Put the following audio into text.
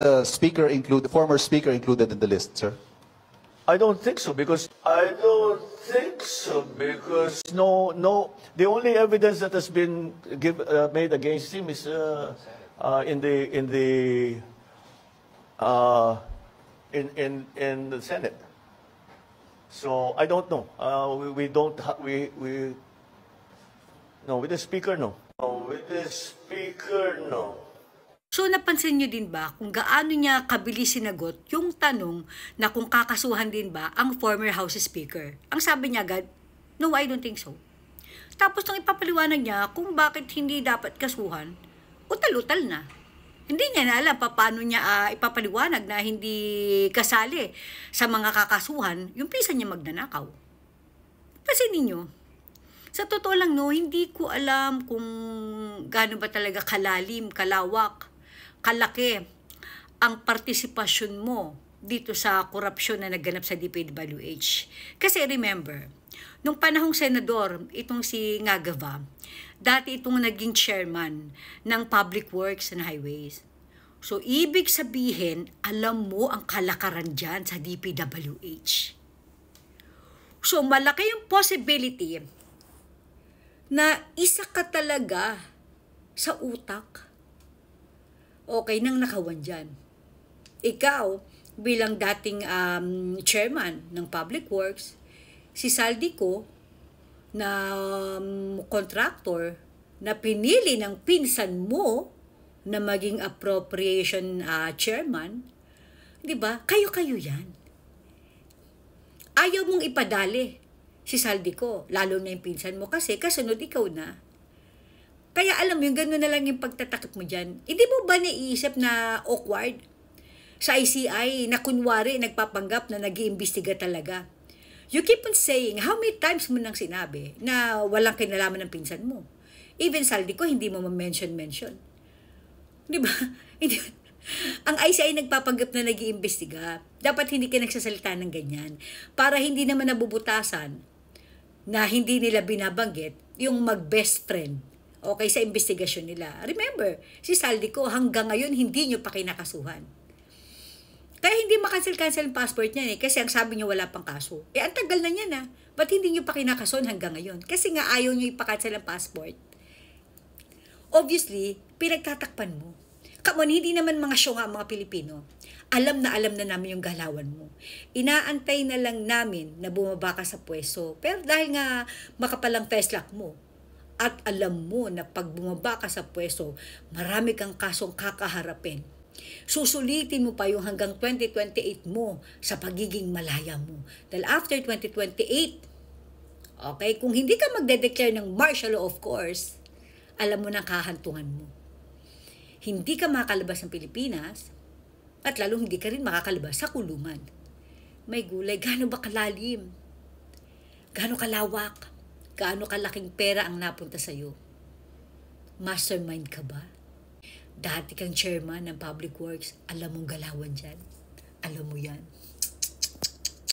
the former speaker included in the list, sir? I don't think so because no. The only evidence that has been made against him is in the Senate. So I don't know. We don't. No, with the speaker, no. With the speaker, no. So napansin nyo din ba kung gaano niya kabilis sinagot yung tanong na kung kakasuhan din ba ang former House Speaker? Ang sabi niya agad, no, I don't think so. Tapos nung ipapaliwanag niya kung bakit hindi dapat kasuhan, utal-utal na. Hindi niya na alam paano niya ipapaliwanag na hindi kasali sa mga kakasuhan yung pinsan niya magnanakaw. Pansinin niyo, sa totoo lang no, hindi ko alam kung gaano ba talaga kalalim, kalawak, kalaki ang partisipasyon mo dito sa korupsyon na naganap sa DPWH. Kasi remember, nung panahong senador, itong si Ngagava, dati itong naging chairman ng Public Works and Highways. So, ibig sabihin, alam mo ang kalakaran dyan sa DPWH. So, malaki yung possibility na isa ka talaga sa utak. Okay, nang nakawan dyan. Ikaw, bilang dating chairman ng Public Works, si Saldico, na contractor, na pinili ng pinsan mo na maging appropriation chairman, di ba? Kayo-kayo yan. Ayaw mong ipadali si Saldico, lalo na yung pinsan mo kasi kasunod ikaw na. Kaya alam mo yung gano'n na lang yung pagtatakip mo dyan. Hindi mo ba naiisip na awkward sa ICI na kunwari nagpapanggap na nag-iimbestiga talaga? You keep on saying, how many times mo nang sinabi na walang kinalaman ng pinsan mo? Even Saldico, hindi mo ma-mention. Di ba? Ang ICI nagpapanggap na nag-iimbestiga. Dapat hindi ka nagsasalita ng ganyan. Para hindi naman nabubutasan na hindi nila binabanggit yung mag-best friend. Okay, sa investigasyon nila. Remember, si Saldico hanggang ngayon hindi nyo pa kinakasuhan. Kaya hindi makancel-cancel ang passport niya kasi ang sabi niyo wala pang kaso. Ang tagal na niya na. Ba't hindi nyo pa kinakasuhan hanggang ngayon? Kasi nga ayaw nyo ipakancel ang passport. Obviously, pinagtatakpan mo. Come on, hindi naman mga show nga mga Pilipino. Alam na namin yung galawan mo. Inaantay na lang namin na bumaba ka sa pwesto. Pero dahil nga makapalang feslak mo, at alam mo na pag bumaba ka sa pwesto, marami kang kasong kakaharapin. Susulitin mo pa yung hanggang 2028 mo sa pagiging malaya mo. Dahil after 2028, okay, kung hindi ka magde-declare ng martial law of course, alam mo na kahantungan mo. Hindi ka makakalabas ng Pilipinas at lalong hindi ka rin makakalabas sa kulungan. May gulay, gaano ba kalalim? Gaano kalawak? Gaano kalaking pera ang napunta sa'yo? Mastermind ka ba? Dati kang chairman ng Public Works, alam mong galawan dyan. Alam mo yan.